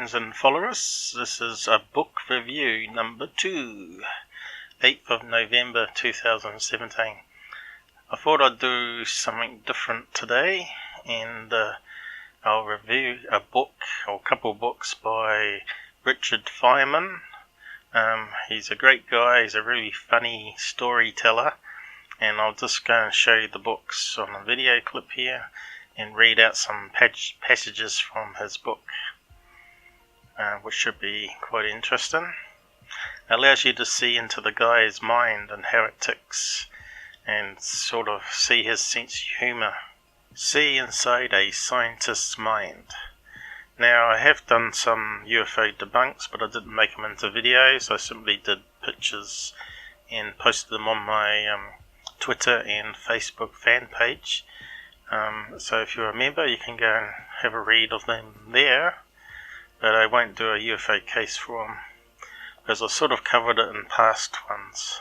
friends and followers. This is a book review number 2, 8th of November 2017. I thought I'd do something different today, and I'll review a book, or a couple of books by Richard Feynman. He's a great guy, he's a really funny storyteller, and I'll just go and show you the books on a video clip here and read out some passages from his book, which should be quite interesting. It allows you to see into the guy's mind and how it ticks, and sort of see his sense of humour. See inside a scientist's mind. Now, I have done some UFO debunks, but I didn't make them into videos. I simply did pictures and posted them on my Twitter and Facebook fan page. So if you're a member, you can go and have a read of them there, but I won't do a UFO case for them, because I sort of covered it in past ones.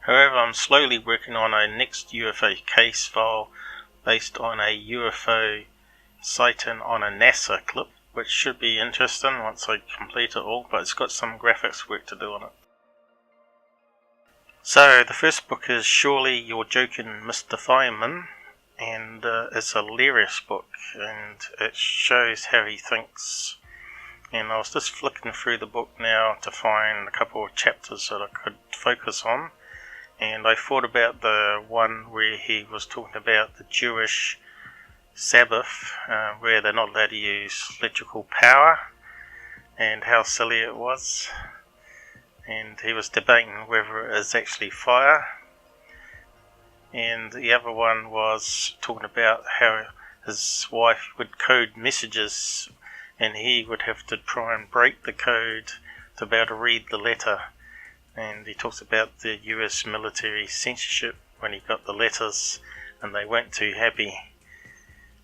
However, I'm slowly working on a next UFO case file based on a UFO sighting on a NASA clip, which should be interesting once I complete it all, but it's got some graphics work to do on it. So, the first book is Surely You're Joking, Mr. Feynman, and it's a hilarious book, and it shows how he thinks. And I was just flicking through the book now to find a couple of chapters that I could focus on, and I thought about the one where he was talking about the Jewish Sabbath, where they're not allowed to use electrical power, and how silly it was. And he was debating whether it is actually fire. And the other one was talking about how his wife would code messages, and he would have to try and break the code to be able to read the letter. And he talks about the US military censorship when he got the letters, and they weren't too happy.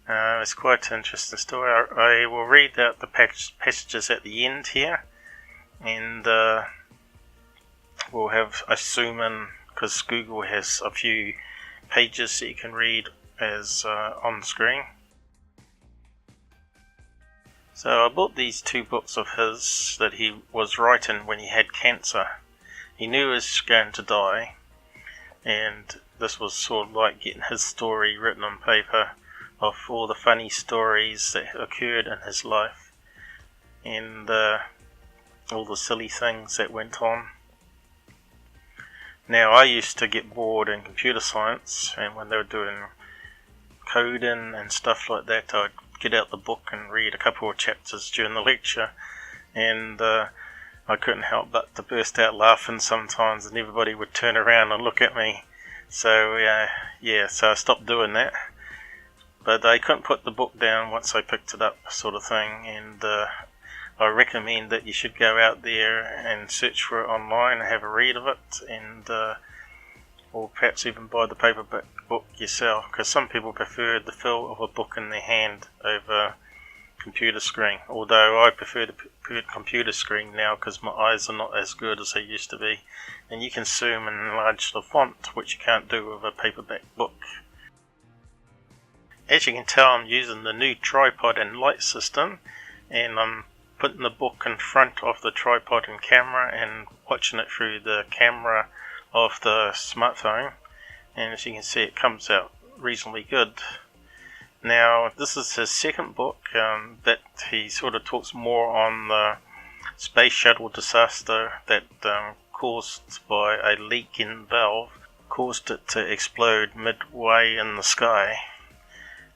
It's quite an interesting story. I will read out the passages at the end here, and we'll have a zoom in, because Google has a few pages that you can read as on screen. So I bought these two books of his that he was writing when he had cancer. He knew he was going to die, and this was sort of like getting his story written on paper of all the funny stories that occurred in his life, and all the silly things that went on. Now, I used to get bored in computer science, and when they were doing coding and stuff like that, I'd get out the book and read a couple of chapters during the lecture, and I couldn't help but to burst out laughing sometimes, and everybody would turn around and look at me. So so I stopped doing that. But I couldn't put the book down once I picked it up, sort of thing, and I recommend that you should go out there and search for it online and have a read of it, and or perhaps even buy the paperback book yourself, because some people prefer the feel of a book in their hand over computer screen, although I prefer the computer screen now because my eyes are not as good as they used to be, and you can zoom and enlarge the font, which you can't do with a paperback book. As you can tell, I'm using the new tripod and light system, and I'm putting the book in front of the tripod and camera and watching it through the camera of the smartphone, and as you can see, it comes out reasonably good. Now, this is his second book that he sort of talks more on the space shuttle disaster that caused by a leak in valve caused it to explode midway in the sky,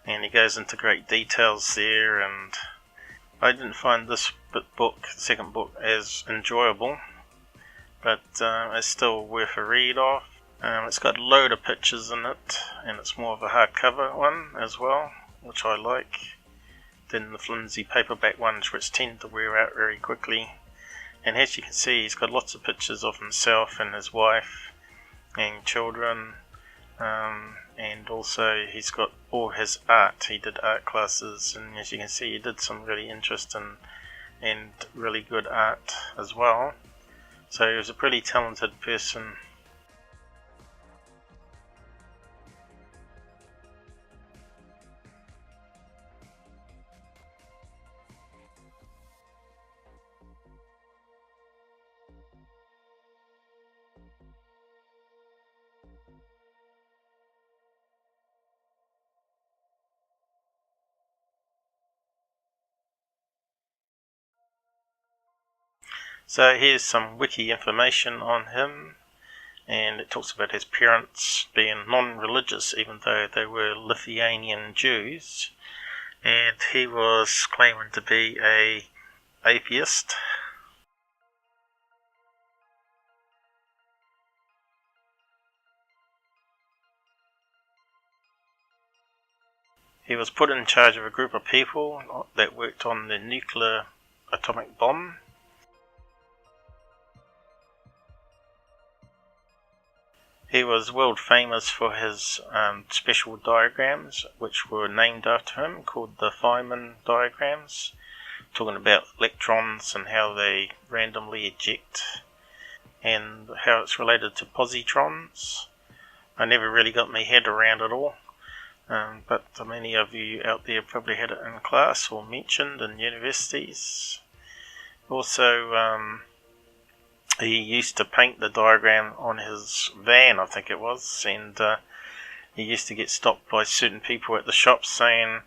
and he goes into great details there. And I didn't find this book, the second book, as enjoyable, but it's still worth a read of. It's got a load of pictures in it, and it's more of a hardcover one as well, which I like, than the flimsy paperback ones, which tend to wear out very quickly. And as you can see, he's got lots of pictures of himself and his wife and children, and also he's got all his art. He did art classes, and as you can see, he did some really interesting and really good art as well. So he was a pretty talented person. So here's some wiki information on him, and it talks about his parents being non-religious even though they were Lithuanian Jews, and he was claiming to be an atheist. He was put in charge of a group of people that worked on the nuclear atomic bomb. He was world famous for his special diagrams, which were named after him, called the Feynman diagrams, talking about electrons and how they randomly eject, and how it's related to positrons. I never really got my head around it all, but many of you out there probably had it in class or mentioned in universities. Also, he used to paint the diagram on his van, I think it was, and he used to get stopped by certain people at the shops saying,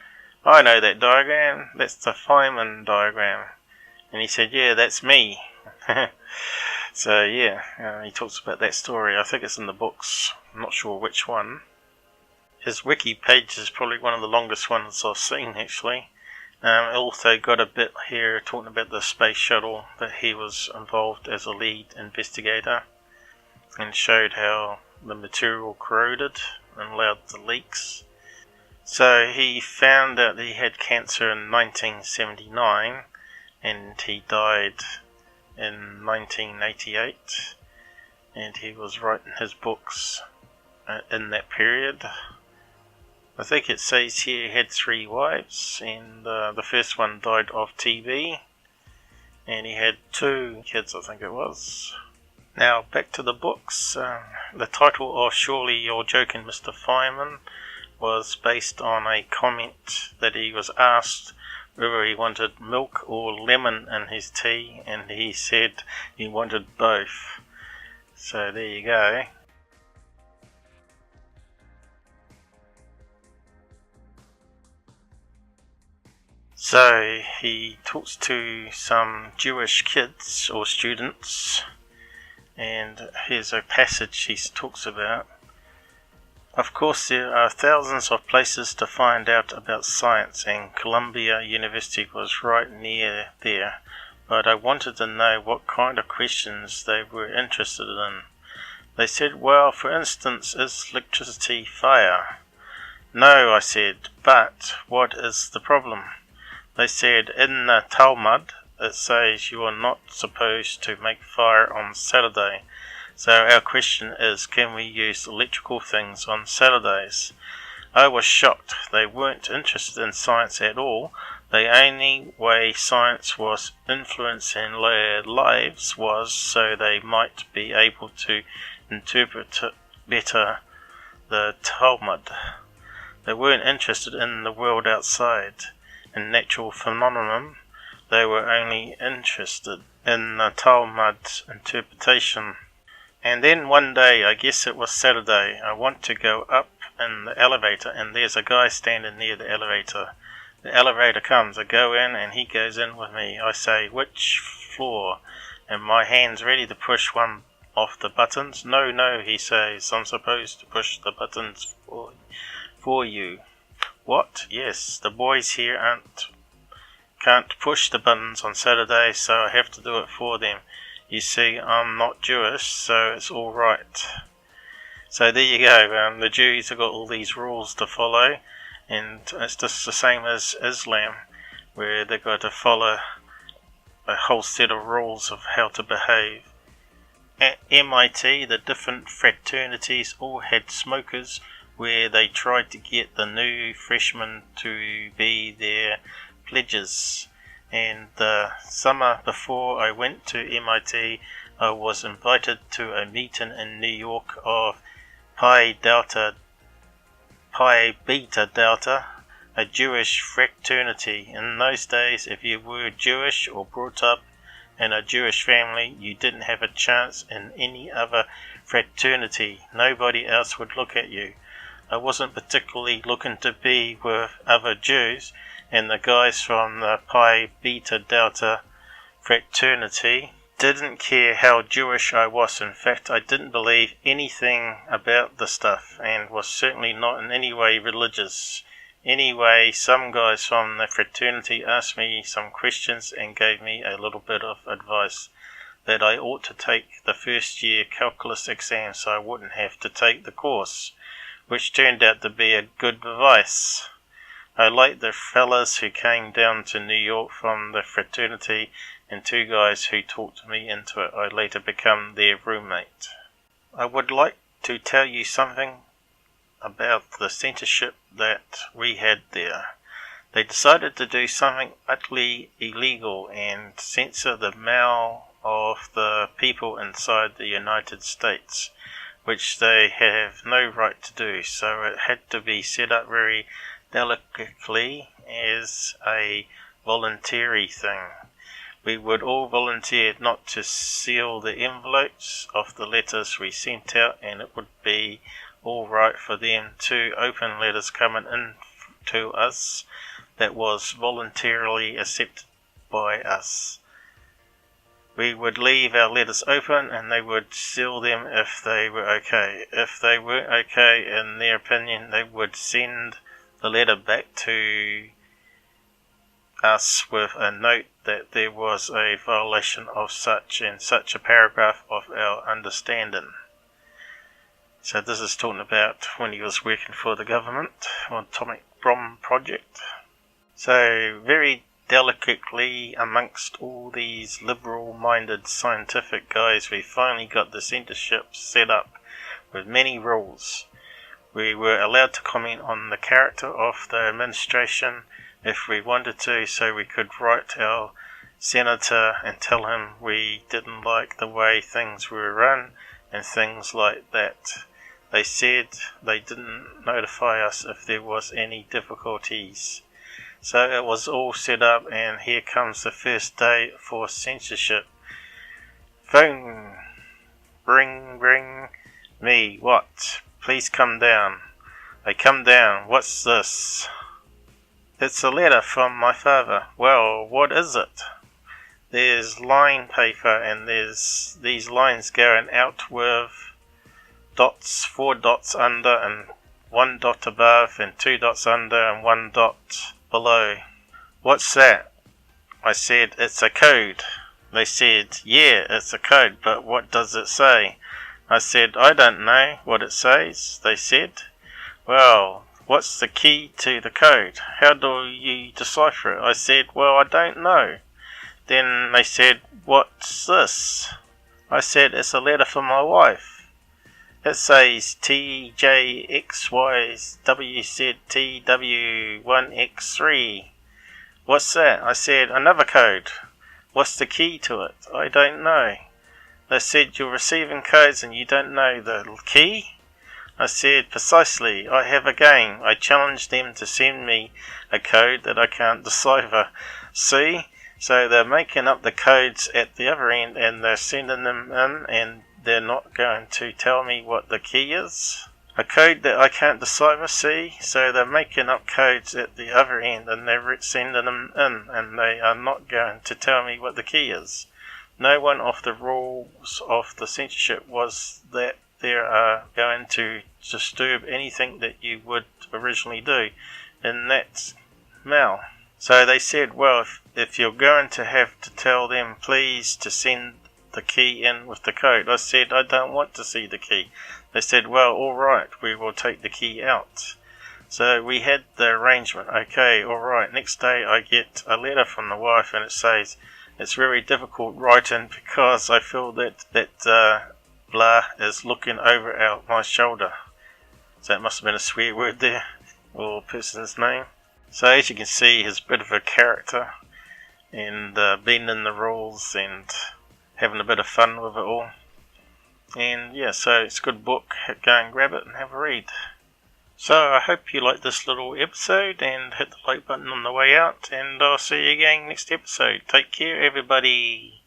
"I know that diagram, that's the Feynman diagram." And he said, "Yeah, that's me." So yeah, he talks about that story. I think it's in the books, I'm not sure which one. His wiki page is probably one of the longest ones I've seen, actually. Also got a bit here talking about the space shuttle, that he was involved as a lead investigator, and showed how the material corroded and allowed the leaks. So he found out that he had cancer in 1979, and he died in 1988, and he was writing his books in that period. I think it says here he had 3 wives, and the first one died of TB, and he had 2 kids, I think it was. Now back to the books. The title of Surely You're Joking, Mr. Feynman was based on a comment that he was asked whether he wanted milk or lemon in his tea, and he said he wanted both. So there you go. So he talks to some Jewish kids or students, and here's a passage he talks about. "Of course there are thousands of places to find out about science, and Columbia University was right near there, but I wanted to know what kind of questions they were interested in. They said, well, for instance, is electricity fire? No, I said, but what is the problem? They said, in the Talmud it says you are not supposed to make fire on Saturday. So our question is, can we use electrical things on Saturdays? I was shocked. They weren't interested in science at all. The only way science was influencing their lives was so they might be able to interpret better the Talmud. They weren't interested in the world outside, in natural phenomenon. They were only interested in the Talmud's interpretation. And then one day, I guess it was Saturday, I want to go up in the elevator, and there's a guy standing near the elevator. The elevator comes, I go in, and he goes in with me. I say, which floor? And my hand's ready to push one of the buttons. No, he says, I'm supposed to push the buttons for you. What? Yes, the boys here can't push the buttons on Saturday, so I have to do it for them. You see, I'm not Jewish, so it's all right. So there you go. The Jews have got all these rules to follow, and it's just the same as Islam, where they've got to follow a whole set of rules of how to behave. At MIT, the different fraternities all had smokers, where they tried to get the new freshmen to be their pledges. And the summer before I went to MIT, I was invited to a meeting in New York of Pi Beta Delta, a Jewish fraternity. In those days, if you were Jewish or brought up in a Jewish family, you didn't have a chance in any other fraternity. Nobody else would look at you. I wasn't particularly looking to be with other Jews, and the guys from the Pi Beta Delta fraternity didn't care how Jewish I was. In fact, I didn't believe anything about the stuff and was certainly not in any way religious. Anyway, some guys from the fraternity asked me some questions and gave me a little bit of advice that I ought to take the first year calculus exam so I wouldn't have to take the course, which turned out to be a good advice. I liked the fellas who came down to New York from the fraternity and two guys who talked me into it. I later became their roommate. I would like to tell you something about the censorship that we had there. They decided to do something utterly illegal and censor the mail of the people inside the United States, which they have no right to do. So it had to be set up very delicately as a voluntary thing. We would all volunteer not to seal the envelopes of the letters we sent out, and it would be all right for them to open letters coming in to us that was voluntarily accepted by us. We would leave our letters open and they would seal them if they were okay. If they weren't okay, in their opinion, they would send the letter back to us with a note that there was a violation of such and such a paragraph of our understanding. So this is talking about when he was working for the government on Atomic Bomb Project. So very delicately amongst all these liberal-minded scientific guys, we finally got the censorship set up with many rules. We were allowed to comment on the character of the administration if we wanted to, so we could write our senator and tell him we didn't like the way things were run and things like that. They said they didn't notify us if there was any difficulties. So it was all set up, and here comes the first day for censorship. Phone. Ring, ring. Me, what? Please come down. I come down. What's this? It's a letter from my father. Well, what is it? There's line paper, and there's these lines going out with dots, 4 dots under, and 1 dot above, and 2 dots under, and 1 dot below. What's that? I said, it's a code. They said, yeah, it's a code, but what does it say? I said, I don't know what it says. They said, well, what's the key to the code? How do you decipher it? I said, well, I don't know. Then they said, what's this? I said, it's a letter from my wife. It says TJXYWZTW1X3. What's that? I said, another code. What's the key to it? I don't know. They said, you're receiving codes and you don't know the key? I said, precisely. I have a game. I challenged them to send me a code that I can't decipher. See? So they're making up the codes at the other end and they're sending them in, and they're not going to tell me what the key is. A code that I can't decipher, see? So they're making up codes at the other end and they're sending them in, and they are not going to tell me what the key is. No one of the rules of the censorship was that they are going to disturb anything that you would originally do in that mail. So they said, well, if you're going to have to tell them, please, to send the key in with the code. I said, I don't want to see the key. They said, well, all right, we will take the key out. So we had the arrangement. Okay, all right. Next day I get a letter from the wife and it says, it's very difficult writing because I feel that blah is looking over my shoulder. So it must have been a swear word there, or person's name. So as you can see, he's a bit of a character and bending the rules and having a bit of fun with it all. And yeah, so it's a good book. Go and grab it and have a read. So I hope you liked this little episode, and hit the like button on the way out, and I'll see you again next episode. Take care, everybody.